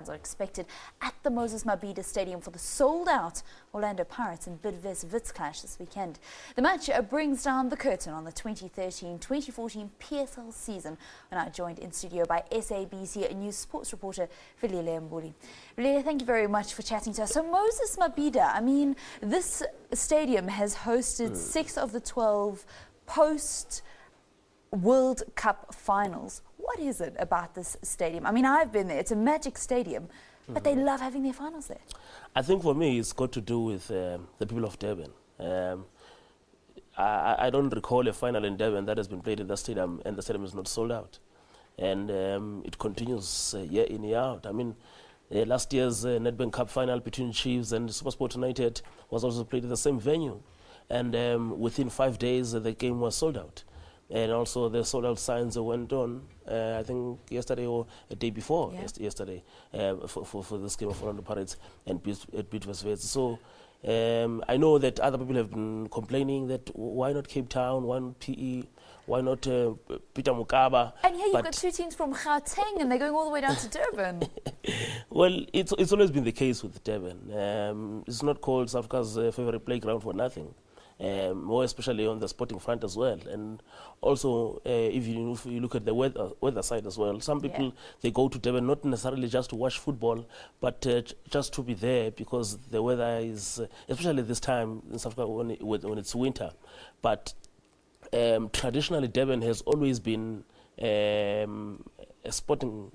are expected at the Moses Mabhida Stadium for the sold-out Orlando Pirates and Bidvest Wits clash this weekend. The match brings down the curtain on the 2013-2014 PSL season. We're now joined in studio by SABC News sports reporter Velile Mbuli. Velile, thank you very much for chatting to us. So Moses Mabhida, I mean, this stadium has hosted 6 of the 12 post-World Cup finals. What is it about this stadium? I mean, I've been there. It's a magic stadium, but they love having their finals there. I think for me, it's got to do with the people of Durban. I don't recall a final in Durban that has been played in the stadium and the stadium is not sold out. And it continues year in, year out. I mean, last year's Nedbank Cup final between Chiefs and SuperSport United was also played in the same venue. And within 5 days, the game was sold out. And also the sold-out signs went on, I think yesterday or a day before, yesterday, for this game of Orlando Pirates and Bidvest Wits. So I know that other people have been complaining that why not Cape Town, why not PE, why not Peter Mokaba? And here you've got 2 teams from Gauteng and they're going all the way down to Durban. Well, it's always been the case with Durban. It's not called South Africa's favorite playground for nothing. More especially on the sporting front as well, and also if you look at the weather side as well, some people they go to Durban not necessarily just to watch football, but just to be there because the weather is, especially this time in South Africa when it's winter. But traditionally, Durban has always been a sporting.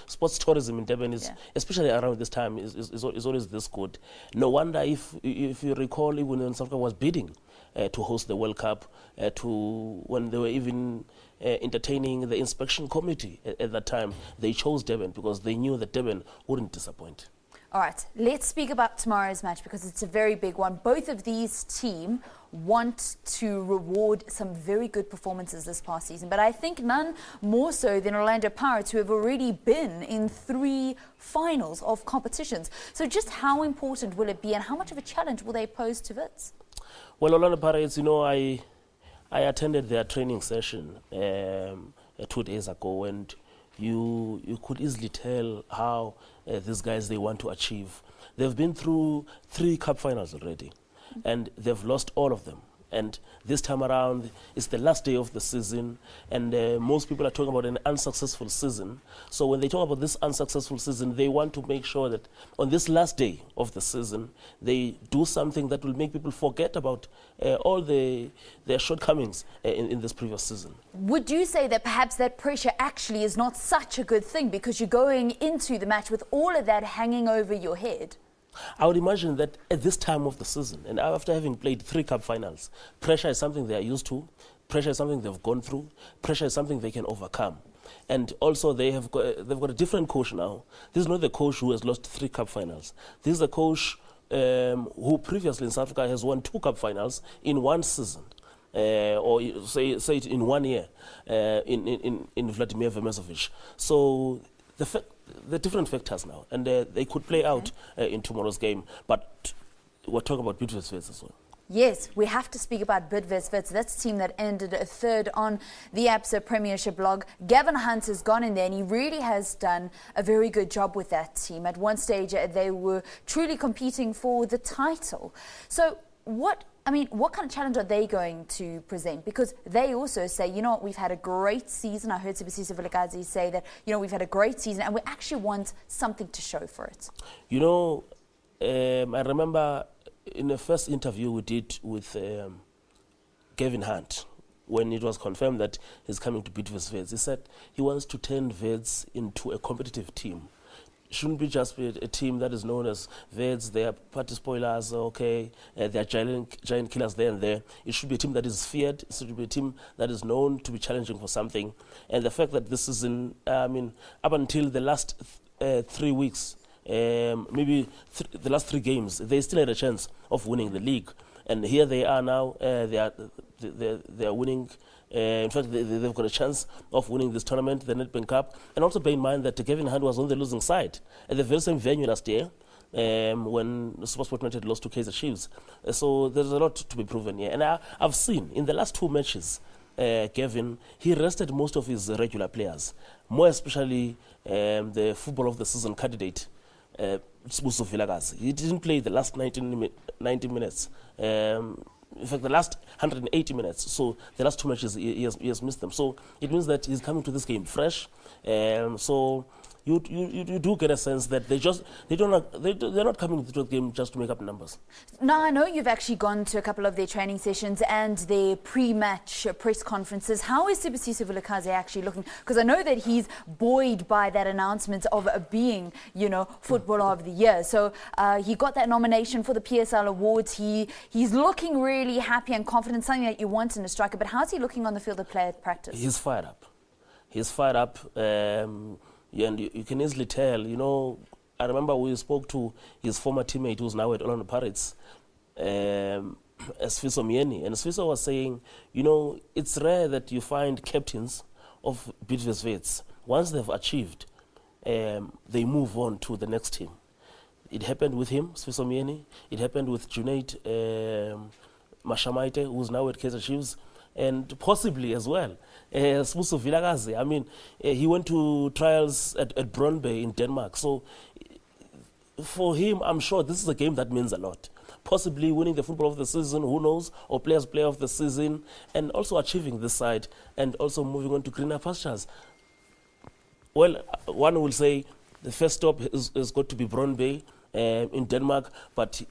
Sports tourism in Durban is, especially around this time, is always this good. No wonder if you recall, even when South Africa was bidding to host the World Cup, when they were even entertaining the inspection committee at that time, they chose Durban because they knew that Durban wouldn't disappoint. All right, let's speak about tomorrow's match because it's a very big one. Both of these teams want to reward some very good performances this past season, but I think none more so than Orlando Pirates, who have already been in 3 finals of competitions. So just how important will it be and how much of a challenge will they pose to Wits? Well, Orlando Pirates, I attended their training session 2 days ago, and you could easily tell how these guys, they want to achieve. They've been through 3 cup finals already, and they've lost all of them. And this time around, it's the last day of the season, and most people are talking about an unsuccessful season. So when they talk about this unsuccessful season, they want to make sure that on this last day of the season, they do something that will make people forget about all their shortcomings in this previous season. Would you say that perhaps that pressure actually is not such a good thing because you're going into the match with all of that hanging over your head? I would imagine that at this time of the season, and after having played 3 cup finals, pressure is something they are used to, pressure is something they've gone through, pressure is something they can overcome. And also they've got a different coach now. This is not the coach who has lost 3 cup finals. This is a coach who previously in South Africa has won 2 cup finals in 1 season. Or say it in 1 year in Vladimir Vermezovic. So the different factors now, and they could play out in tomorrow's game. But we're talking about Bidvest Wits as well. Yes, we have to speak about Bidvest Wits. That's the team that ended 3rd on the ABSA Premiership log. Gavin Hunt has gone in there and he really has done a very good job with that team. At one stage, they were truly competing for the title. So what kind of challenge are they going to present? Because they also say, we've had a great season. I heard SABC Vilakazi say that, we've had a great season and we actually want something to show for it. I remember in the first interview we did with Gavin Hunt, when it was confirmed that he's coming to Bidvest Wits, he said he wants to turn Wits into a competitive team. Shouldn't be just be a team that is known as Wits, they are party spoilers, they are giant killers there and there. It should be a team that is feared. It should be a team that is known to be challenging for something. And the fact that this is up until the last 3 weeks, maybe the last 3 games, they still had a chance of winning the league. And here they are now, they are winning. In fact, they've got a chance of winning this tournament, the Nedbank Cup. And also bear in mind that Gavin Hunt was on the losing side at the very same venue last year when SuperSport United lost to Kaizer Chiefs. So there's a lot to be proven here. And I've seen in the last 2 matches, Gavin, he rested most of his regular players. more especially the football of the season candidate, Moses Mabhida. He didn't play the last 90 minutes. In fact, the last 180 minutes. So the last 2 matches, he has missed them. So it means that he's coming to this game fresh. So you do get a sense that they're not coming to the game just to make up numbers. Now, I know you've actually gone to a couple of their training sessions and their pre-match press conferences. How is Sibusiso Vilakazi actually looking? Because I know that he's buoyed by that announcement of being, Footballer of the Year. So he got that nomination for the PSL Awards. He's looking really happy and confident, something that you want in a striker. But how's he looking on the field of play at practice? He's fired up. He's fired up. Yeah, and you can easily tell, I remember we spoke to his former teammate who's now at Orlando Pirates, Sfiso Mieni, and Sfiso was saying, it's rare that you find captains of Bidvest Wits. Once they've achieved, they move on to the next team. It happened with him, Sfiso Mieni. It happened with Junaid Mashamaite, who's now at Kaizer Chiefs, and possibly as well, Sibusiso Vilakazi. I mean, he went to trials at Brøndby in Denmark. So for him, I'm sure this is a game that means a lot. Possibly winning the football of the season, who knows, or players player of the season, and also achieving this side, and also moving on to greener pastures. Well, one will say the first stop is got to be Brøndby in Denmark, but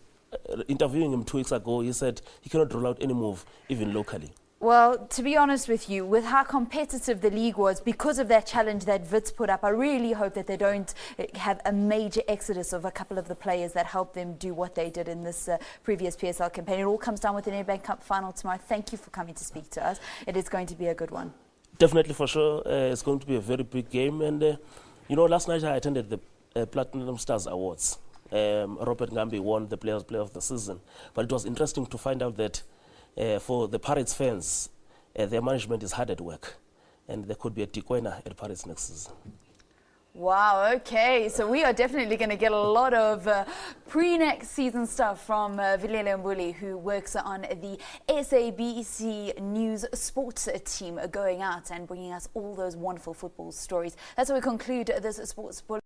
interviewing him 2 weeks ago, he said he cannot rule out any move, even locally. Well, to be honest with you, with how competitive the league was, because of that challenge that Wits put up, I really hope that they don't have a major exodus of a couple of the players that helped them do what they did in this previous PSL campaign. It all comes down with the Nedbank Cup final tomorrow. Thank you for coming to speak to us. It is going to be a good one. Definitely, for sure. It's going to be a very big game. And, last night I attended the Platinum Stars Awards. Robert Ngambi won the Player of the Season. But it was interesting to find out that for the Pirates fans, their management is hard at work, and there could be a Tikwena at Pirates next season. Wow, okay. So we are definitely going to get a lot of pre-next season stuff from Velile Mbuli, who works on the SABC News sports team, going out and bringing us all those wonderful football stories. That's how we conclude this sports bulletin.